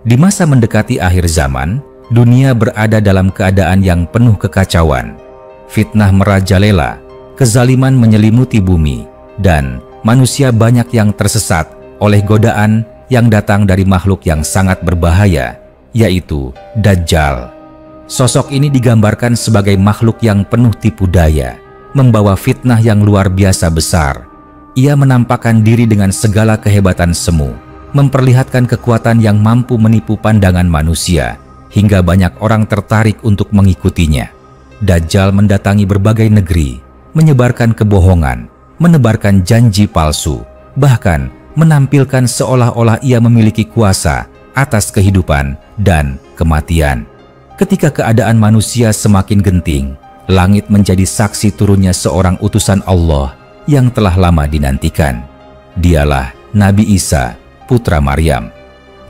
Di masa mendekati akhir zaman, dunia berada dalam keadaan yang penuh kekacauan. Fitnah merajalela, kezaliman menyelimuti bumi, dan manusia banyak yang tersesat oleh godaan yang datang dari makhluk yang sangat berbahaya, yaitu Dajjal. Sosok ini digambarkan sebagai makhluk yang penuh tipu daya, membawa fitnah yang luar biasa besar. Ia menampakkan diri dengan segala kehebatan semu, memperlihatkan kekuatan yang mampu menipu pandangan manusia, hingga banyak orang tertarik untuk mengikutinya. Dajjal mendatangi berbagai negeri, menyebarkan kebohongan, menebarkan janji palsu, bahkan menampilkan seolah-olah ia memiliki kuasa atas kehidupan dan kematian. Ketika keadaan manusia semakin genting, langit menjadi saksi turunnya seorang utusan Allah yang telah lama dinantikan. Dialah Nabi Isa, putra Maryam.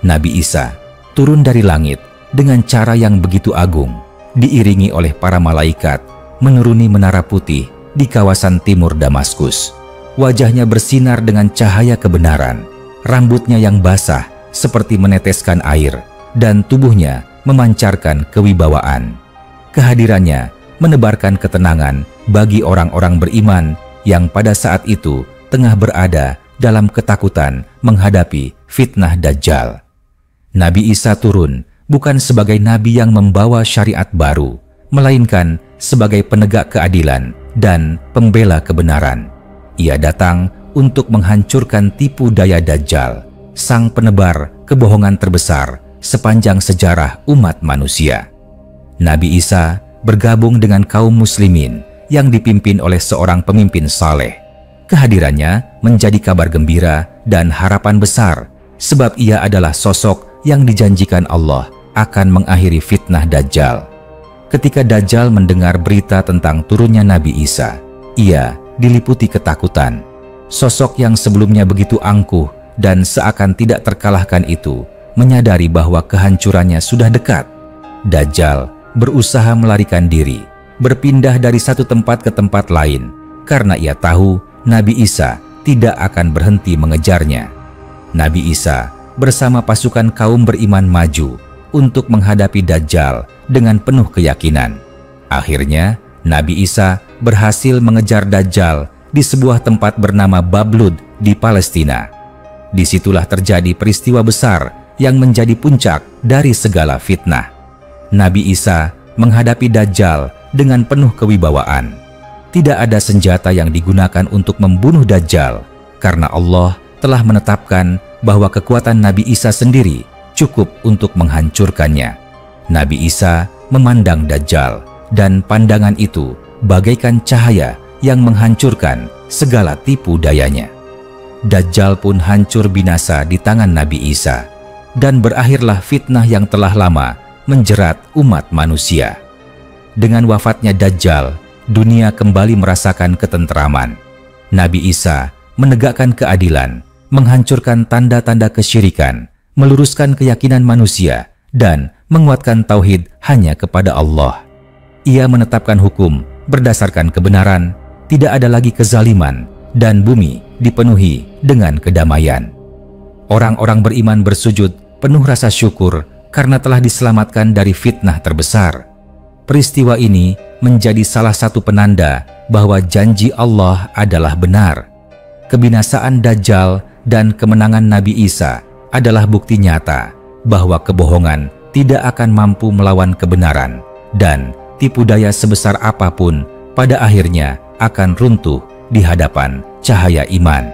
Nabi Isa turun dari langit dengan cara yang begitu agung, diiringi oleh para malaikat, menuruni menara putih di kawasan timur Damaskus. Wajahnya bersinar dengan cahaya kebenaran, rambutnya yang basah seperti meneteskan air, dan tubuhnya memancarkan kewibawaan. Kehadirannya menebarkan ketenangan bagi orang-orang beriman yang pada saat itu tengah berada dalam ketakutan menghadapi fitnah Dajjal. Nabi Isa turun bukan sebagai nabi yang membawa syariat baru, melainkan sebagai penegak keadilan dan pembela kebenaran. Ia datang untuk menghancurkan tipu daya Dajjal, sang penebar kebohongan terbesar sepanjang sejarah umat manusia. Nabi Isa bergabung dengan kaum muslimin yang dipimpin oleh seorang pemimpin saleh. Kehadirannya menjadi kabar gembira dan harapan besar, sebab ia adalah sosok yang dijanjikan Allah akan mengakhiri fitnah Dajjal. Ketika Dajjal mendengar berita tentang turunnya Nabi Isa, ia diliputi ketakutan. Sosok yang sebelumnya begitu angkuh dan seakan tidak terkalahkan itu menyadari bahwa kehancurannya sudah dekat. Dajjal berusaha melarikan diri, berpindah dari satu tempat ke tempat lain, karena ia tahu Nabi Isa tidak akan berhenti mengejarnya. Nabi Isa bersama pasukan kaum beriman maju untuk menghadapi Dajjal dengan penuh keyakinan. Akhirnya, Nabi Isa berhasil mengejar Dajjal di sebuah tempat bernama Bablud di Palestina. Disitulah terjadi peristiwa besar yang menjadi puncak dari segala fitnah. Nabi Isa menghadapi Dajjal dengan penuh kewibawaan. Tidak ada senjata yang digunakan untuk membunuh Dajjal, karena Allah telah menetapkan bahwa kekuatan Nabi Isa sendiri cukup untuk menghancurkannya. Nabi Isa memandang Dajjal, dan pandangan itu bagaikan cahaya yang menghancurkan segala tipu dayanya. Dajjal pun hancur binasa di tangan Nabi Isa, dan berakhirlah fitnah yang telah lama menjerat umat manusia. Dengan wafatnya Dajjal, dunia kembali merasakan ketentraman. Nabi Isa menegakkan keadilan, menghancurkan tanda-tanda kesyirikan, meluruskan keyakinan manusia, dan menguatkan tauhid hanya kepada Allah. Ia menetapkan hukum berdasarkan kebenaran, tidak ada lagi kezaliman, dan bumi dipenuhi dengan kedamaian. Orang-orang beriman bersujud penuh rasa syukur karena telah diselamatkan dari fitnah terbesar. Peristiwa ini menjadi salah satu penanda bahwa janji Allah adalah benar. Kebinasaan Dajjal dan kemenangan Nabi Isa adalah bukti nyata bahwa kebohongan tidak akan mampu melawan kebenaran, dan tipu daya sebesar apapun pada akhirnya akan runtuh di hadapan cahaya iman.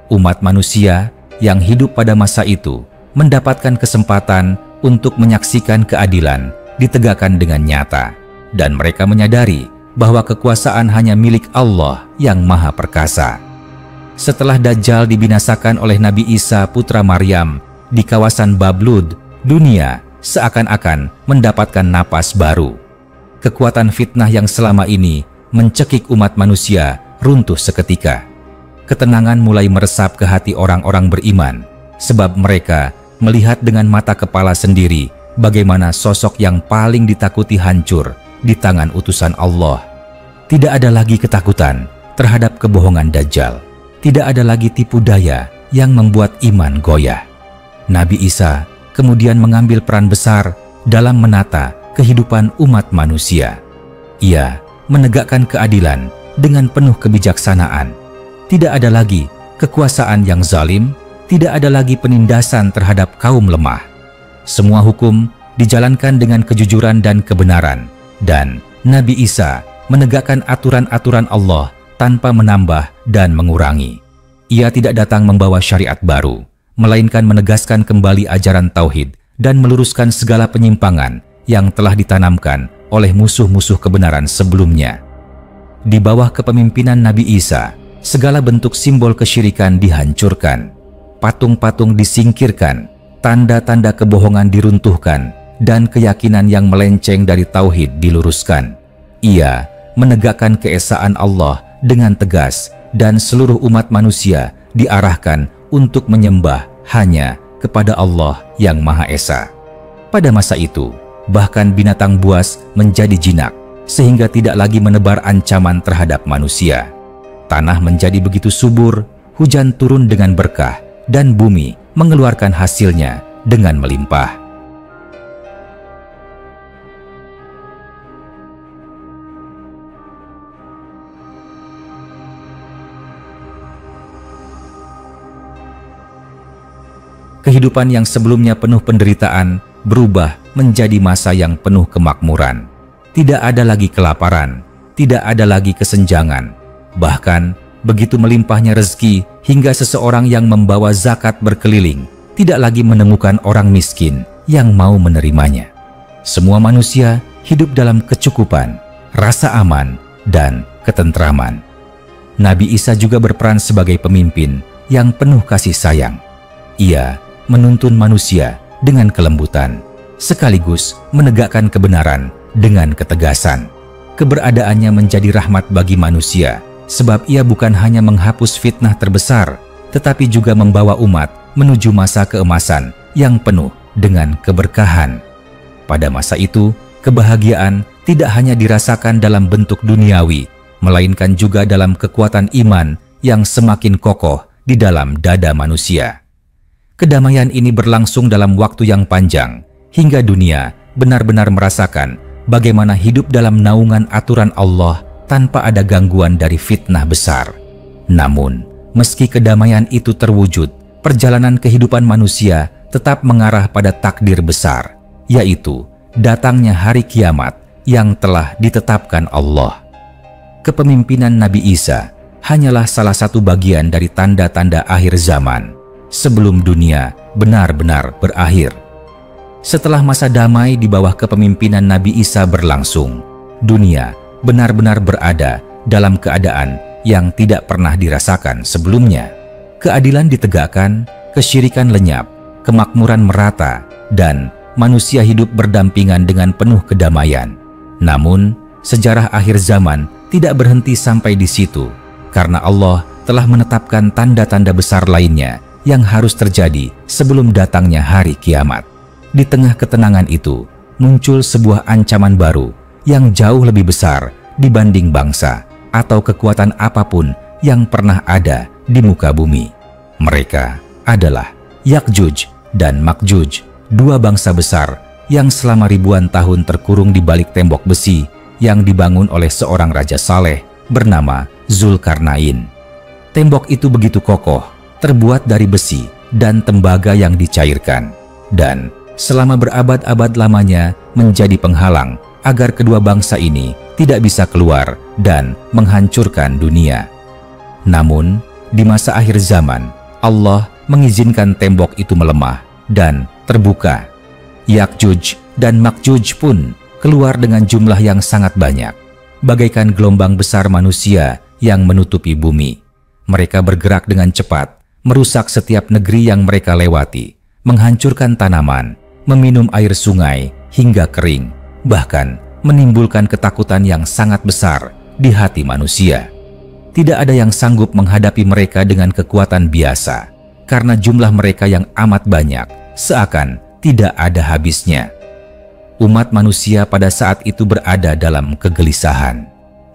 Umat manusia yang hidup pada masa itu mendapatkan kesempatan untuk menyaksikan keadilan ditegakkan dengan nyata, dan mereka menyadari bahwa kekuasaan hanya milik Allah yang Maha Perkasa. Setelah Dajjal dibinasakan oleh Nabi Isa putra Maryam di kawasan Bablud, dunia seakan-akan mendapatkan napas baru. Kekuatan fitnah yang selama ini mencekik umat manusia runtuh seketika. Ketenangan mulai meresap ke hati orang-orang beriman, sebab mereka melihat dengan mata kepala sendiri bagaimana sosok yang paling ditakuti hancur di tangan utusan Allah. Tidak ada lagi ketakutan terhadap kebohongan Dajjal. Tidak ada lagi tipu daya yang membuat iman goyah. Nabi Isa kemudian mengambil peran besar dalam menata kehidupan umat manusia. Ia menegakkan keadilan dengan penuh kebijaksanaan. Tidak ada lagi kekuasaan yang zalim, tidak ada lagi penindasan terhadap kaum lemah. Semua hukum dijalankan dengan kejujuran dan kebenaran, dan Nabi Isa menegakkan aturan-aturan Allah tanpa menambah dan mengurangi. Ia tidak datang membawa syariat baru, melainkan menegaskan kembali ajaran tauhid dan meluruskan segala penyimpangan yang telah ditanamkan oleh musuh-musuh kebenaran sebelumnya. Di bawah kepemimpinan Nabi Isa, segala bentuk simbol kesyirikan dihancurkan, patung-patung disingkirkan, tanda-tanda kebohongan diruntuhkan, dan keyakinan yang melenceng dari tauhid diluruskan. Ia menegakkan keesaan Allah dengan tegas, dan seluruh umat manusia diarahkan untuk menyembah hanya kepada Allah yang Maha Esa. Pada masa itu, bahkan binatang buas menjadi jinak, sehingga tidak lagi menebar ancaman terhadap manusia. Tanah menjadi begitu subur, hujan turun dengan berkah, dan bumi mengeluarkan hasilnya dengan melimpah. Kehidupan yang sebelumnya penuh penderitaan berubah menjadi masa yang penuh kemakmuran. Tidak ada lagi kelaparan, tidak ada lagi kesenjangan. Bahkan begitu melimpahnya rezeki hingga seseorang yang membawa zakat berkeliling tidak lagi menemukan orang miskin yang mau menerimanya. Semua manusia hidup dalam kecukupan, rasa aman, dan ketentraman. Nabi Isa juga berperan sebagai pemimpin yang penuh kasih sayang. Ia menuntun manusia dengan kelembutan, sekaligus menegakkan kebenaran dengan ketegasan. Keberadaannya menjadi rahmat bagi manusia, sebab ia bukan hanya menghapus fitnah terbesar, tetapi juga membawa umat menuju masa keemasan yang penuh dengan keberkahan. Pada masa itu, kebahagiaan tidak hanya dirasakan dalam bentuk duniawi, melainkan juga dalam kekuatan iman yang semakin kokoh di dalam dada manusia. Kedamaian ini berlangsung dalam waktu yang panjang, hingga dunia benar-benar merasakan bagaimana hidup dalam naungan aturan Allah tanpa ada gangguan dari fitnah besar. Namun, meski kedamaian itu terwujud, perjalanan kehidupan manusia tetap mengarah pada takdir besar, yaitu datangnya hari kiamat yang telah ditetapkan Allah. Kepemimpinan Nabi Isa hanyalah salah satu bagian dari tanda-tanda akhir zaman, sebelum dunia benar-benar berakhir. Setelah masa damai di bawah kepemimpinan Nabi Isa berlangsung, dunia benar-benar berada dalam keadaan yang tidak pernah dirasakan sebelumnya. Keadilan ditegakkan, kesyirikan lenyap, kemakmuran merata, dan manusia hidup berdampingan dengan penuh kedamaian. Namun, sejarah akhir zaman tidak berhenti sampai di situ, karena Allah telah menetapkan tanda-tanda besar lainnya yang harus terjadi sebelum datangnya hari kiamat. Di tengah ketenangan itu, muncul sebuah ancaman baru yang jauh lebih besar dibanding bangsa atau kekuatan apapun yang pernah ada di muka bumi. Mereka adalah Yakjuj dan Makjuj, dua bangsa besar yang selama ribuan tahun terkurung di balik tembok besi yang dibangun oleh seorang raja saleh bernama Zulkarnain. Tembok itu begitu kokoh, terbuat dari besi dan tembaga yang dicairkan, dan selama berabad-abad lamanya menjadi penghalang agar kedua bangsa ini tidak bisa keluar dan menghancurkan dunia. Namun, di masa akhir zaman, Allah mengizinkan tembok itu melemah dan terbuka. Yakjuj dan Makjuj pun keluar dengan jumlah yang sangat banyak, bagaikan gelombang besar manusia yang menutupi bumi. Mereka bergerak dengan cepat, merusak setiap negeri yang mereka lewati, menghancurkan tanaman, meminum air sungai hingga kering, bahkan menimbulkan ketakutan yang sangat besar di hati manusia. Tidak ada yang sanggup menghadapi mereka dengan kekuatan biasa, karena jumlah mereka yang amat banyak, seakan tidak ada habisnya. Umat manusia pada saat itu berada dalam kegelisahan.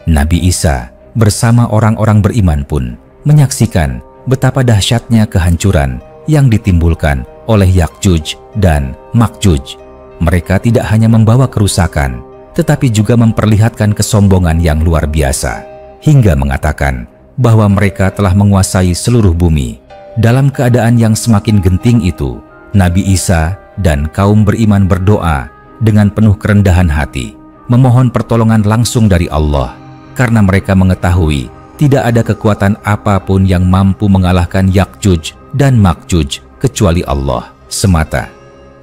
Nabi Isa bersama orang-orang beriman pun menyaksikan betapa dahsyatnya kehancuran yang ditimbulkan oleh Yakjuj dan Makjuj. Mereka tidak hanya membawa kerusakan, tetapi juga memperlihatkan kesombongan yang luar biasa, hingga mengatakan bahwa mereka telah menguasai seluruh bumi. Dalam keadaan yang semakin genting itu, Nabi Isa dan kaum beriman berdoa dengan penuh kerendahan hati, memohon pertolongan langsung dari Allah, karena mereka mengetahui tidak ada kekuatan apapun yang mampu mengalahkan Yakjuj dan Makjuj kecuali Allah semata.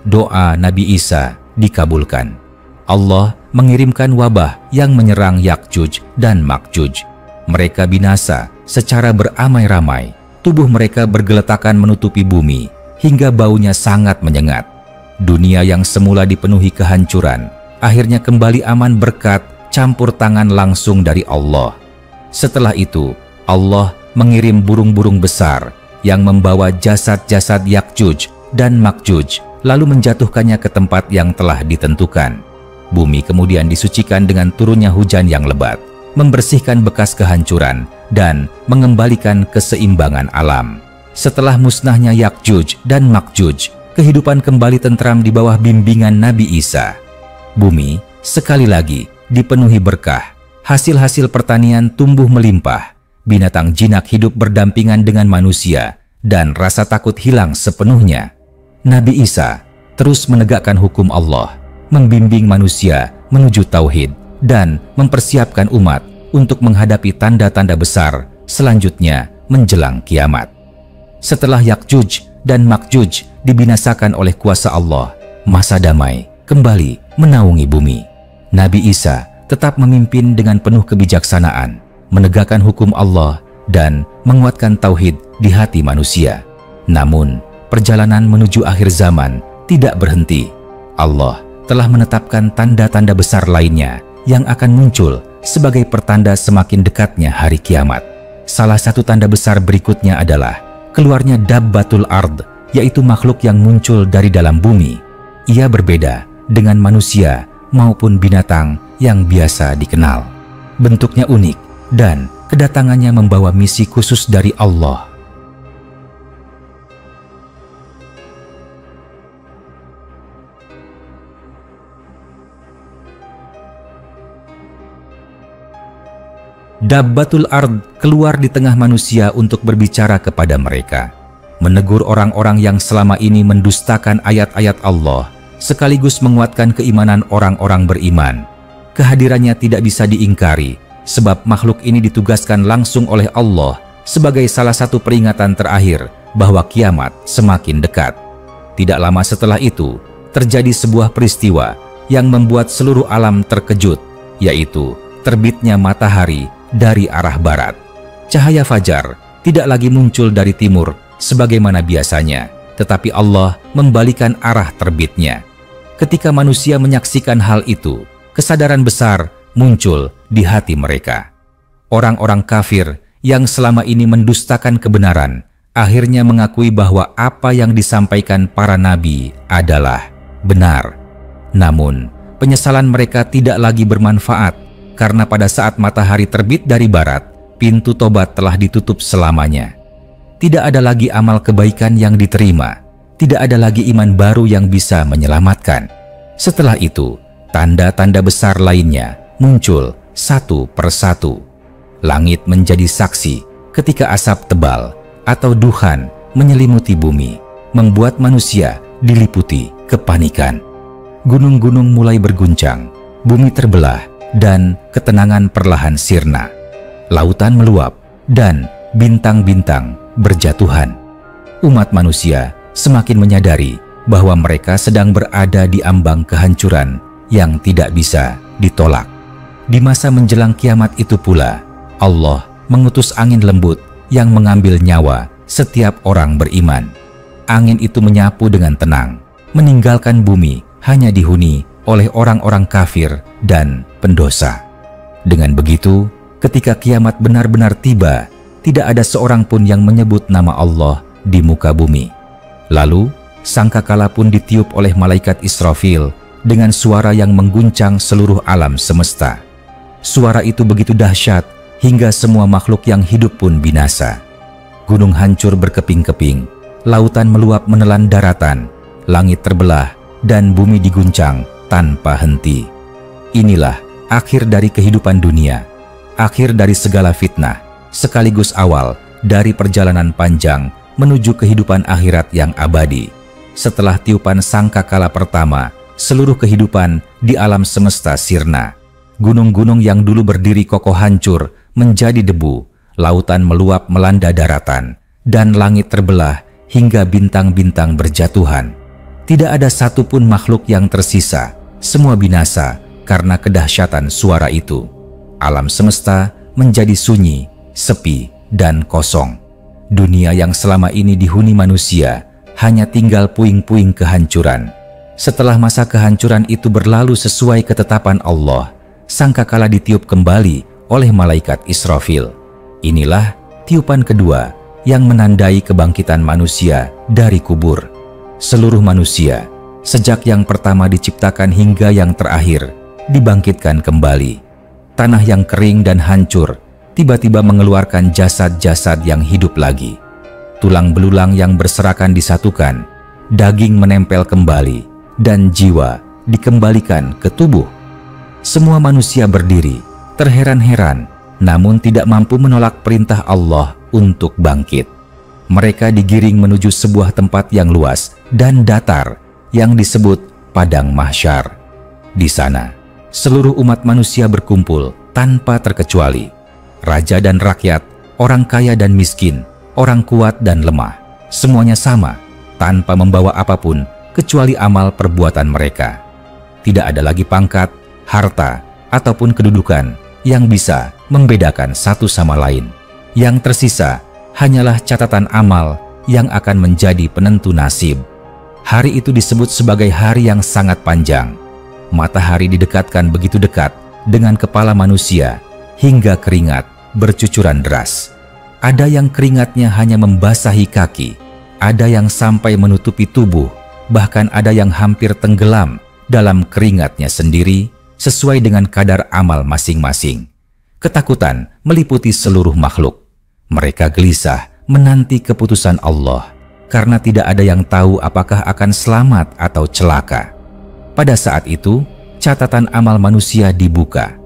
Doa Nabi Isa dikabulkan. Allah mengirimkan wabah yang menyerang Yakjuj dan Makjuj. Mereka binasa secara beramai-ramai. Tubuh mereka bergeletakan menutupi bumi, hingga baunya sangat menyengat. Dunia yang semula dipenuhi kehancuran, akhirnya kembali aman berkat campur tangan langsung dari Allah. Setelah itu, Allah mengirim burung-burung besar yang membawa jasad-jasad Yakjuj dan Makjuj, lalu menjatuhkannya ke tempat yang telah ditentukan. Bumi kemudian disucikan dengan turunnya hujan yang lebat, membersihkan bekas kehancuran dan mengembalikan keseimbangan alam. Setelah musnahnya Yakjuj dan Makjuj, kehidupan kembali tentram di bawah bimbingan Nabi Isa. Bumi sekali lagi dipenuhi berkah, hasil-hasil pertanian tumbuh melimpah, binatang jinak hidup berdampingan dengan manusia, dan rasa takut hilang sepenuhnya. Nabi Isa terus menegakkan hukum Allah, membimbing manusia menuju tauhid, dan mempersiapkan umat untuk menghadapi tanda-tanda besar selanjutnya menjelang kiamat. Setelah Yakjuj dan Makjuj dibinasakan oleh kuasa Allah, masa damai kembali menaungi bumi. Nabi Isa tetap memimpin dengan penuh kebijaksanaan, menegakkan hukum Allah dan menguatkan tauhid di hati manusia. Namun, perjalanan menuju akhir zaman tidak berhenti. Allah telah menetapkan tanda-tanda besar lainnya yang akan muncul sebagai pertanda semakin dekatnya hari kiamat. Salah satu tanda besar berikutnya adalah keluarnya Dabbatul Ard, yaitu makhluk yang muncul dari dalam bumi. Ia berbeda dengan manusia maupun binatang yang biasa dikenal. Bentuknya unik dan kedatangannya membawa misi khusus dari Allah. Dabbatul Ard keluar di tengah manusia untuk berbicara kepada mereka, menegur orang-orang yang selama ini mendustakan ayat-ayat Allah, sekaligus menguatkan keimanan orang-orang beriman. Kehadirannya tidak bisa diingkari, sebab makhluk ini ditugaskan langsung oleh Allah sebagai salah satu peringatan terakhir bahwa kiamat semakin dekat. Tidak lama setelah itu, terjadi sebuah peristiwa yang membuat seluruh alam terkejut, yaitu terbitnya matahari dari arah barat. Cahaya fajar tidak lagi muncul dari timur sebagaimana biasanya, tetapi Allah membalikan arah terbitnya. Ketika manusia menyaksikan hal itu, kesadaran besar muncul di hati mereka. Orang-orang kafir yang selama ini mendustakan kebenaran akhirnya mengakui bahwa apa yang disampaikan para nabi adalah benar. Namun, penyesalan mereka tidak lagi bermanfaat, karena pada saat matahari terbit dari barat, pintu tobat telah ditutup selamanya. Tidak ada lagi amal kebaikan yang diterima, tidak ada lagi iman baru yang bisa menyelamatkan. Setelah itu, tanda-tanda besar lainnya muncul satu persatu. Langit menjadi saksi ketika asap tebal atau duhan menyelimuti bumi, membuat manusia diliputi kepanikan. Gunung-gunung mulai berguncang, bumi terbelah, dan ketenangan perlahan sirna. Lautan meluap dan bintang-bintang berjatuhan. Umat manusia semakin menyadari bahwa mereka sedang berada di ambang kehancuran yang tidak bisa ditolak. Di masa menjelang kiamat itu pula, Allah mengutus angin lembut yang mengambil nyawa setiap orang beriman. Angin itu menyapu dengan tenang, meninggalkan bumi hanya dihuni oleh orang-orang kafir dan pendosa. Dengan begitu, ketika kiamat benar-benar tiba, tidak ada seorang pun yang menyebut nama Allah di muka bumi. Lalu, sangkakala pun ditiup oleh malaikat Israfil dengan suara yang mengguncang seluruh alam semesta. Suara itu begitu dahsyat hingga semua makhluk yang hidup pun binasa. Gunung hancur berkeping-keping, lautan meluap menelan daratan, langit terbelah, dan bumi diguncang tanpa henti. Inilah akhir dari kehidupan dunia, akhir dari segala fitnah, sekaligus awal dari perjalanan panjang menuju kehidupan akhirat yang abadi. Setelah tiupan sangkakala pertama, seluruh kehidupan di alam semesta sirna. Gunung-gunung yang dulu berdiri kokoh hancur menjadi debu, lautan meluap melanda daratan, dan langit terbelah hingga bintang-bintang berjatuhan. Tidak ada satupun makhluk yang tersisa, semua binasa karena kedahsyatan suara itu. Alam semesta menjadi sunyi, sepi, dan kosong. Dunia yang selama ini dihuni manusia hanya tinggal puing-puing kehancuran. Setelah masa kehancuran itu berlalu sesuai ketetapan Allah, sangkakala ditiup kembali oleh malaikat Israfil. Inilah tiupan kedua yang menandai kebangkitan manusia dari kubur. Seluruh manusia, sejak yang pertama diciptakan hingga yang terakhir, dibangkitkan kembali. Tanah yang kering dan hancur tiba-tiba mengeluarkan jasad-jasad yang hidup lagi. Tulang belulang yang berserakan disatukan, daging menempel kembali, dan jiwa dikembalikan ke tubuh. Semua manusia berdiri, terheran-heran, namun tidak mampu menolak perintah Allah untuk bangkit. Mereka digiring menuju sebuah tempat yang luas dan datar yang disebut Padang Mahsyar. Di sana, seluruh umat manusia berkumpul tanpa terkecuali. Raja dan rakyat, orang kaya dan miskin, orang kuat dan lemah, semuanya sama, tanpa membawa apapun kecuali amal perbuatan mereka. Tidak ada lagi pangkat, harta, ataupun kedudukan yang bisa membedakan satu sama lain. Yang tersisa hanyalah catatan amal yang akan menjadi penentu nasib. Hari itu disebut sebagai hari yang sangat panjang. Matahari didekatkan begitu dekat dengan kepala manusia hingga keringat bercucuran deras. Ada yang keringatnya hanya membasahi kaki, ada yang sampai menutupi tubuh, bahkan ada yang hampir tenggelam dalam keringatnya sendiri sesuai dengan kadar amal masing-masing. Ketakutan meliputi seluruh makhluk. Mereka gelisah menanti keputusan Allah karena tidak ada yang tahu apakah akan selamat atau celaka. Pada saat itu, catatan amal manusia dibuka.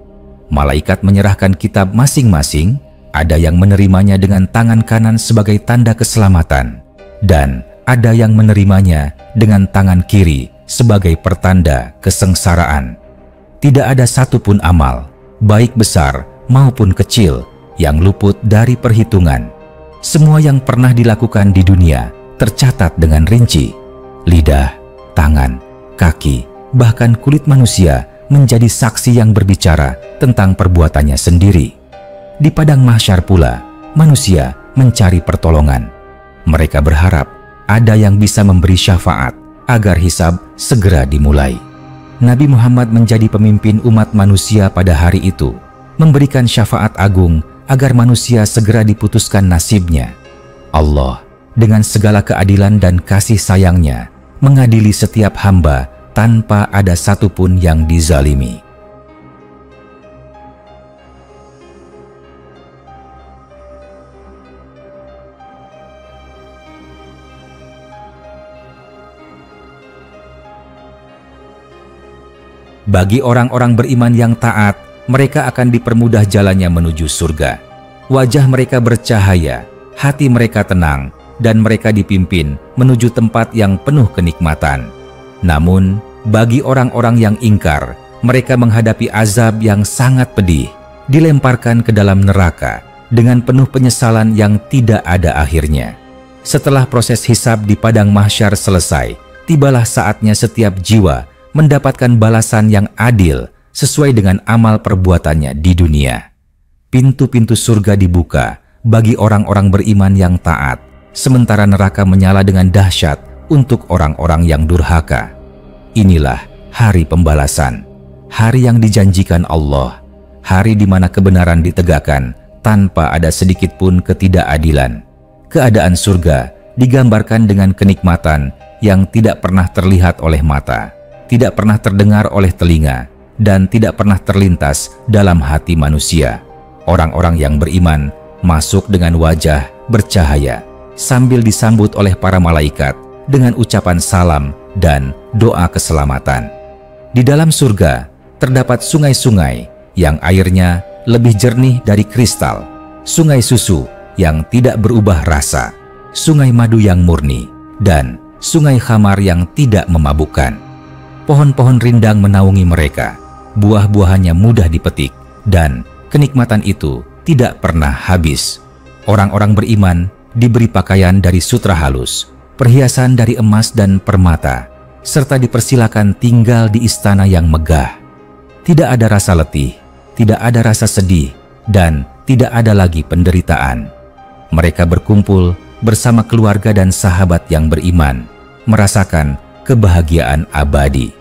Malaikat menyerahkan kitab masing-masing, ada yang menerimanya dengan tangan kanan sebagai tanda keselamatan, dan ada yang menerimanya dengan tangan kiri sebagai pertanda kesengsaraan. Tidak ada satupun amal, baik besar maupun kecil, yang luput dari perhitungan. Semua yang pernah dilakukan di dunia tercatat dengan rinci. Lidah, tangan, kaki, bahkan kulit manusia menjadi saksi yang berbicara tentang perbuatannya sendiri. Di padang mahsyar pula, manusia mencari pertolongan. Mereka berharap ada yang bisa memberi syafaat agar hisab segera dimulai. Nabi Muhammad menjadi pemimpin umat manusia pada hari itu, memberikan syafaat agung agar manusia segera diputuskan nasibnya. Allah dengan segala keadilan dan kasih sayangnya mengadili setiap hamba tanpa ada satupun yang dizalimi. Bagi orang-orang beriman yang taat, mereka akan dipermudah jalannya menuju surga. Wajah mereka bercahaya, hati mereka tenang, dan mereka dipimpin menuju tempat yang penuh kenikmatan. Namun, bagi orang-orang yang ingkar, mereka menghadapi azab yang sangat pedih, dilemparkan ke dalam neraka dengan penuh penyesalan yang tidak ada akhirnya. Setelah proses hisab di padang mahsyar selesai, tibalah saatnya setiap jiwa mendapatkan balasan yang adil sesuai dengan amal perbuatannya di dunia. Pintu-pintu surga dibuka bagi orang-orang beriman yang taat, sementara neraka menyala dengan dahsyat untuk orang-orang yang durhaka. Inilah hari pembalasan, hari yang dijanjikan Allah, hari di mana kebenaran ditegakkan tanpa ada sedikit pun ketidakadilan. Keadaan surga digambarkan dengan kenikmatan yang tidak pernah terlihat oleh mata, tidak pernah terdengar oleh telinga, dan tidak pernah terlintas dalam hati manusia. Orang-orang yang beriman masuk dengan wajah bercahaya, sambil disambut oleh para malaikat dengan ucapan salam dan doa keselamatan. Di dalam surga terdapat sungai-sungai yang airnya lebih jernih dari kristal, sungai susu yang tidak berubah rasa, sungai madu yang murni, dan sungai khamar yang tidak memabukkan. Pohon-pohon rindang menaungi mereka, buah-buahannya mudah dipetik, dan kenikmatan itu tidak pernah habis. Orang-orang beriman diberi pakaian dari sutra halus, perhiasan dari emas dan permata, serta dipersilakan tinggal di istana yang megah. Tidak ada rasa letih, tidak ada rasa sedih, dan tidak ada lagi penderitaan. Mereka berkumpul bersama keluarga dan sahabat yang beriman, merasakan kebahagiaan abadi.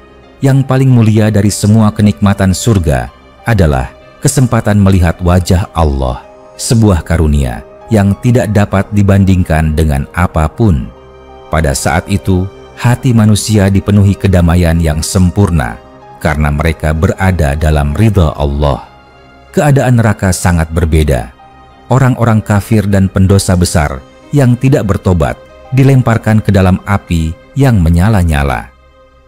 Yang paling mulia dari semua kenikmatan surga adalah kesempatan melihat wajah Allah, sebuah karunia yang tidak dapat dibandingkan dengan apapun. Pada saat itu, hati manusia dipenuhi kedamaian yang sempurna karena mereka berada dalam ridha Allah. Keadaan neraka sangat berbeda. Orang-orang kafir dan pendosa besar yang tidak bertobat dilemparkan ke dalam api yang menyala-nyala.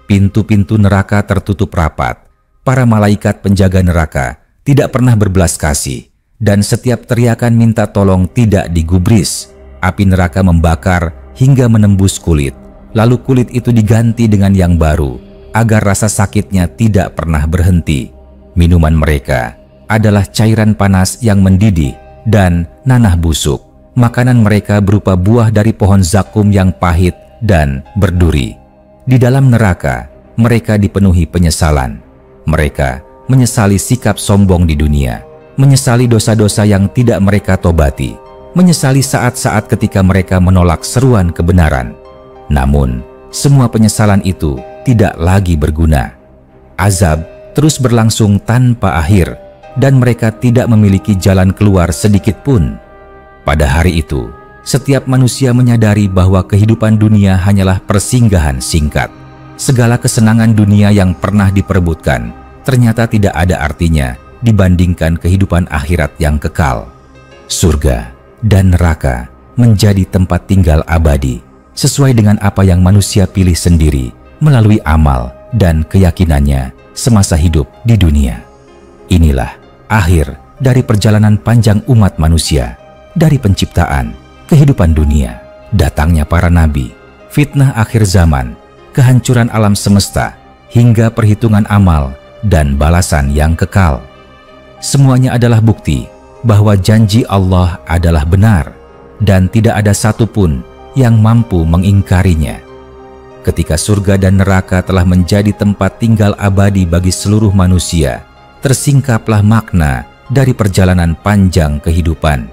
Pintu-pintu neraka tertutup rapat. Para malaikat penjaga neraka tidak pernah berbelas kasih, dan setiap teriakan minta tolong tidak digubris. Api neraka membakar hingga menembus kulit, lalu kulit itu diganti dengan yang baru, agar rasa sakitnya tidak pernah berhenti. Minuman mereka adalah cairan panas yang mendidih dan nanah busuk. Makanan mereka berupa buah dari pohon zakum yang pahit dan berduri. Di dalam neraka, mereka dipenuhi penyesalan. Mereka menyesali sikap sombong di dunia, menyesali dosa-dosa yang tidak mereka tobati, menyesali saat-saat ketika mereka menolak seruan kebenaran. Namun, semua penyesalan itu tidak lagi berguna. Azab terus berlangsung tanpa akhir, dan mereka tidak memiliki jalan keluar sedikit pun. Pada hari itu, setiap manusia menyadari bahwa kehidupan dunia hanyalah persinggahan singkat. Segala kesenangan dunia yang pernah diperebutkan ternyata tidak ada artinya dibandingkan kehidupan akhirat yang kekal. Surga dan neraka menjadi tempat tinggal abadi, sesuai dengan apa yang manusia pilih sendiri melalui amal dan keyakinannya semasa hidup di dunia. Inilah akhir dari perjalanan panjang umat manusia, dari penciptaan, kehidupan dunia, datangnya para nabi, fitnah akhir zaman, kehancuran alam semesta, hingga perhitungan amal dan balasan yang kekal. Semuanya adalah bukti bahwa janji Allah adalah benar dan tidak ada satupun yang mampu mengingkarinya. Ketika surga dan neraka telah menjadi tempat tinggal abadi bagi seluruh manusia, tersingkaplah makna dari perjalanan panjang kehidupan.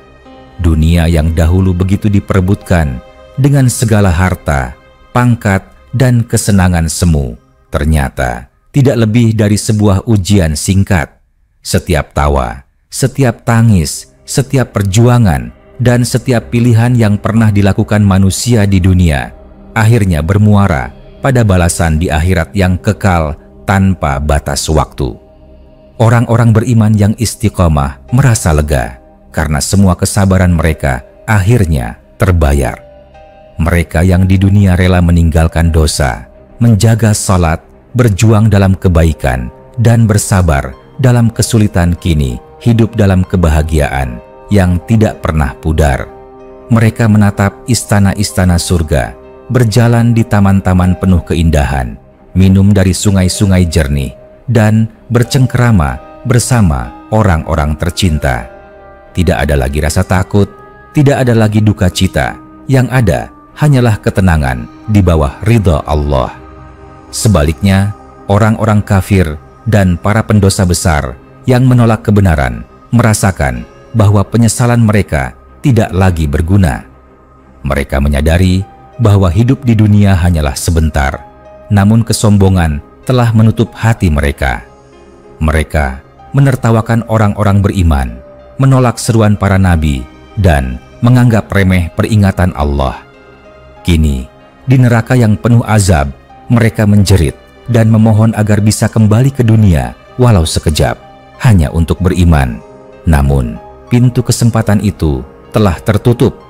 Dunia yang dahulu begitu diperebutkan dengan segala harta, pangkat, dan kesenangan semu, ternyata tidak lebih dari sebuah ujian singkat. Setiap tawa, setiap tangis, setiap perjuangan, dan setiap pilihan yang pernah dilakukan manusia di dunia akhirnya bermuara pada balasan di akhirat yang kekal tanpa batas waktu. Orang-orang beriman yang istiqomah merasa lega karena semua kesabaran mereka akhirnya terbayar. Mereka yang di dunia rela meninggalkan dosa, menjaga salat, berjuang dalam kebaikan, dan bersabar dalam kesulitan, kini hidup dalam kebahagiaan yang tidak pernah pudar. Mereka menatap istana-istana surga, berjalan di taman-taman penuh keindahan, minum dari sungai-sungai jernih, dan bercengkerama bersama orang-orang tercinta. Tidak ada lagi rasa takut, tidak ada lagi duka cita, yang ada hanyalah ketenangan di bawah ridha Allah. Sebaliknya, orang-orang kafir dan para pendosa besar yang menolak kebenaran merasakan bahwa penyesalan mereka tidak lagi berguna. Mereka menyadari bahwa hidup di dunia hanyalah sebentar, namun kesombongan telah menutup hati mereka. Mereka menertawakan orang-orang beriman, menolak seruan para nabi, dan menganggap remeh peringatan Allah. Kini, di neraka yang penuh azab, mereka menjerit dan memohon agar bisa kembali ke dunia walau sekejap, hanya untuk beriman. Namun, pintu kesempatan itu telah tertutup.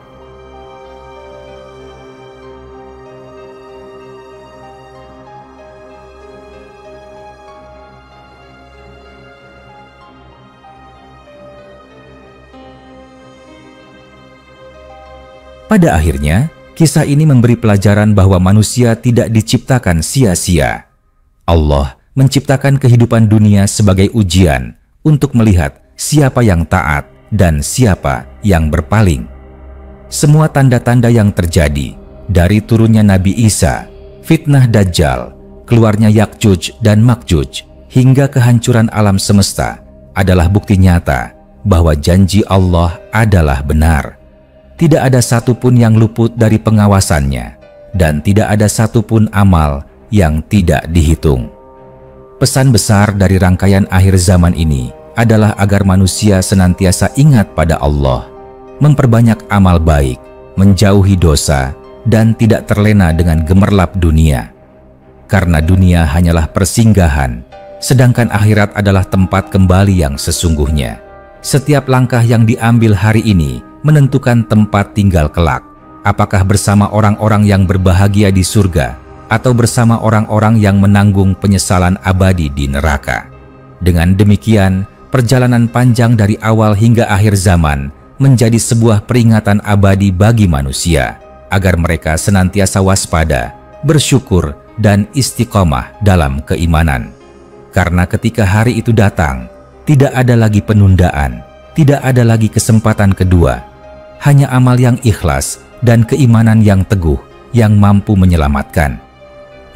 Pada akhirnya, kisah ini memberi pelajaran bahwa manusia tidak diciptakan sia-sia. Allah menciptakan kehidupan dunia sebagai ujian untuk melihat siapa yang taat dan siapa yang berpaling. Semua tanda-tanda yang terjadi, dari turunnya Nabi Isa, fitnah Dajjal, keluarnya Yakjuj dan Makjuj, hingga kehancuran alam semesta, adalah bukti nyata bahwa janji Allah adalah benar. Tidak ada satupun yang luput dari pengawasannya, dan tidak ada satupun amal yang tidak dihitung. Pesan besar dari rangkaian akhir zaman ini adalah agar manusia senantiasa ingat pada Allah, memperbanyak amal baik, menjauhi dosa, dan tidak terlena dengan gemerlap dunia. Karena dunia hanyalah persinggahan, sedangkan akhirat adalah tempat kembali yang sesungguhnya. Setiap langkah yang diambil hari ini menentukan tempat tinggal kelak, apakah bersama orang-orang yang berbahagia di surga atau bersama orang-orang yang menanggung penyesalan abadi di neraka. Dengan demikian, perjalanan panjang dari awal hingga akhir zaman menjadi sebuah peringatan abadi bagi manusia, agar mereka senantiasa waspada, bersyukur, dan istiqomah dalam keimanan. Karena ketika hari itu datang, tidak ada lagi penundaan, tidak ada lagi kesempatan kedua. Hanya amal yang ikhlas dan keimanan yang teguh yang mampu menyelamatkan.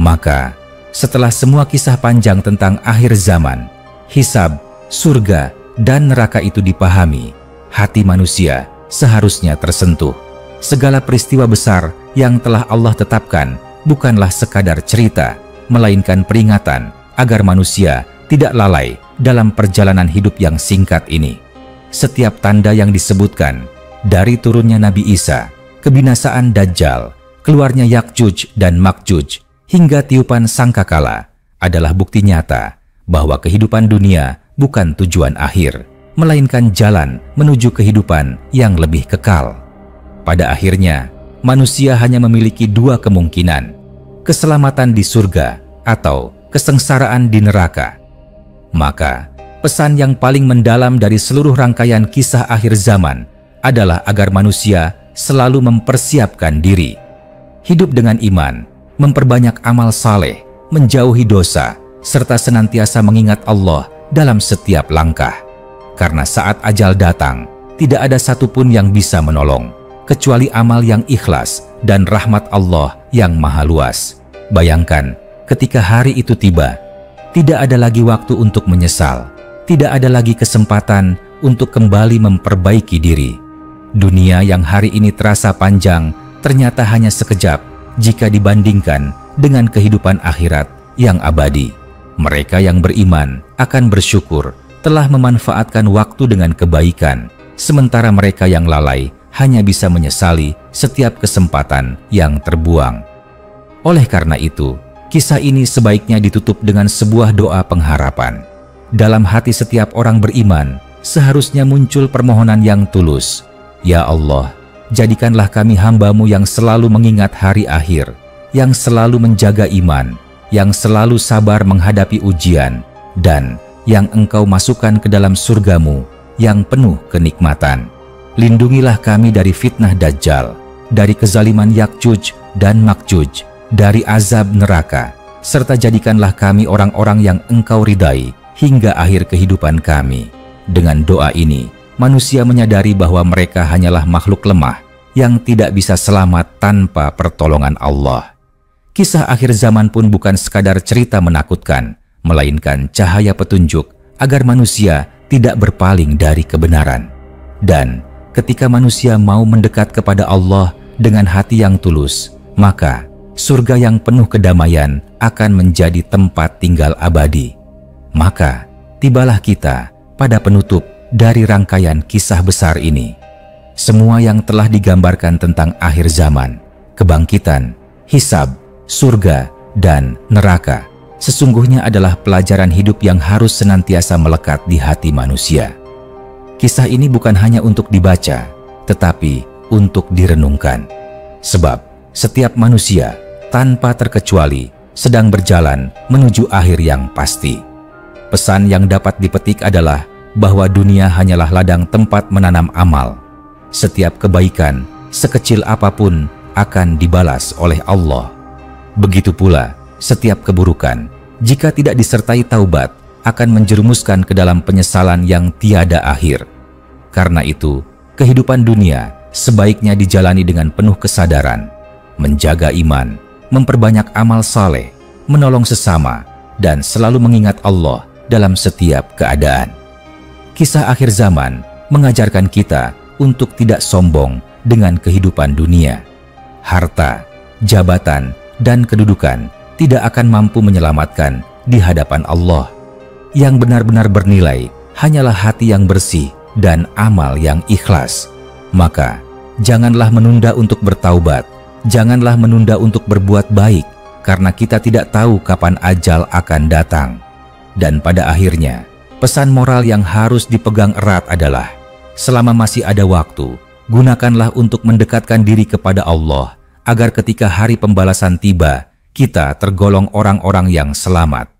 Maka, setelah semua kisah panjang tentang akhir zaman, hisab, surga, dan neraka itu dipahami, hati manusia seharusnya tersentuh. Segala peristiwa besar yang telah Allah tetapkan bukanlah sekadar cerita, melainkan peringatan agar manusia tidak lalai dalam perjalanan hidup yang singkat ini. Setiap tanda yang disebutkan, dari turunnya Nabi Isa, kebinasaan Dajjal, keluarnya Yakjuj dan Makjuj, hingga tiupan sangkakala, adalah bukti nyata bahwa kehidupan dunia bukan tujuan akhir, melainkan jalan menuju kehidupan yang lebih kekal. Pada akhirnya, manusia hanya memiliki dua kemungkinan, keselamatan di surga atau kesengsaraan di neraka. Maka, pesan yang paling mendalam dari seluruh rangkaian kisah akhir zaman adalah agar manusia selalu mempersiapkan diri, hidup dengan iman, memperbanyak amal saleh, menjauhi dosa, serta senantiasa mengingat Allah dalam setiap langkah. Karena saat ajal datang, tidak ada satupun yang bisa menolong, kecuali amal yang ikhlas dan rahmat Allah yang maha luas. Bayangkan, ketika hari itu tiba, tidak ada lagi waktu untuk menyesal, tidak ada lagi kesempatan untuk kembali memperbaiki diri. Dunia yang hari ini terasa panjang, ternyata hanya sekejap jika dibandingkan dengan kehidupan akhirat yang abadi. Mereka yang beriman akan bersyukur telah memanfaatkan waktu dengan kebaikan, sementara mereka yang lalai hanya bisa menyesali setiap kesempatan yang terbuang. Oleh karena itu, kisah ini sebaiknya ditutup dengan sebuah doa pengharapan. Dalam hati setiap orang beriman seharusnya muncul permohonan yang tulus. Ya Allah, jadikanlah kami hamba-Mu yang selalu mengingat hari akhir, yang selalu menjaga iman, yang selalu sabar menghadapi ujian, dan yang Engkau masukkan ke dalam surga-Mu yang penuh kenikmatan. Lindungilah kami dari fitnah Dajjal, dari kezaliman Yakjuj dan Makjuj, dari azab neraka, serta jadikanlah kami orang-orang yang Engkau ridai hingga akhir kehidupan kami. Dengan doa ini, manusia menyadari bahwa mereka hanyalah makhluk lemah yang tidak bisa selamat tanpa pertolongan Allah. Kisah akhir zaman pun bukan sekadar cerita menakutkan, melainkan cahaya petunjuk agar manusia tidak berpaling dari kebenaran. Dan ketika manusia mau mendekat kepada Allah dengan hati yang tulus, maka surga yang penuh kedamaian akan menjadi tempat tinggal abadi. Maka tibalah kita pada penutup dari rangkaian kisah besar ini. Semua yang telah digambarkan tentang akhir zaman, kebangkitan, hisab, surga, dan neraka sesungguhnya adalah pelajaran hidup yang harus senantiasa melekat di hati manusia. Kisah ini bukan hanya untuk dibaca, tetapi untuk direnungkan. Sebab setiap manusia tanpa terkecuali sedang berjalan menuju akhir yang pasti. Pesan yang dapat dipetik adalah bahwa dunia hanyalah ladang tempat menanam amal. Setiap kebaikan sekecil apapun akan dibalas oleh Allah. Begitu pula setiap keburukan, jika tidak disertai taubat, akan menjerumuskan ke dalam penyesalan yang tiada akhir. Karena itu, kehidupan dunia sebaiknya dijalani dengan penuh kesadaran, menjaga iman, memperbanyak amal saleh, menolong sesama, dan selalu mengingat Allah dalam setiap keadaan. Kisah akhir zaman mengajarkan kita untuk tidak sombong dengan kehidupan dunia. Harta, jabatan, dan kedudukan tidak akan mampu menyelamatkan di hadapan Allah. Yang benar-benar bernilai hanyalah hati yang bersih dan amal yang ikhlas. Maka, janganlah menunda untuk bertaubat, janganlah menunda untuk berbuat baik, karena kita tidak tahu kapan ajal akan datang. Dan pada akhirnya, pesan moral yang harus dipegang erat adalah, selama masih ada waktu, gunakanlah untuk mendekatkan diri kepada Allah, agar ketika hari pembalasan tiba, kita tergolong orang-orang yang selamat.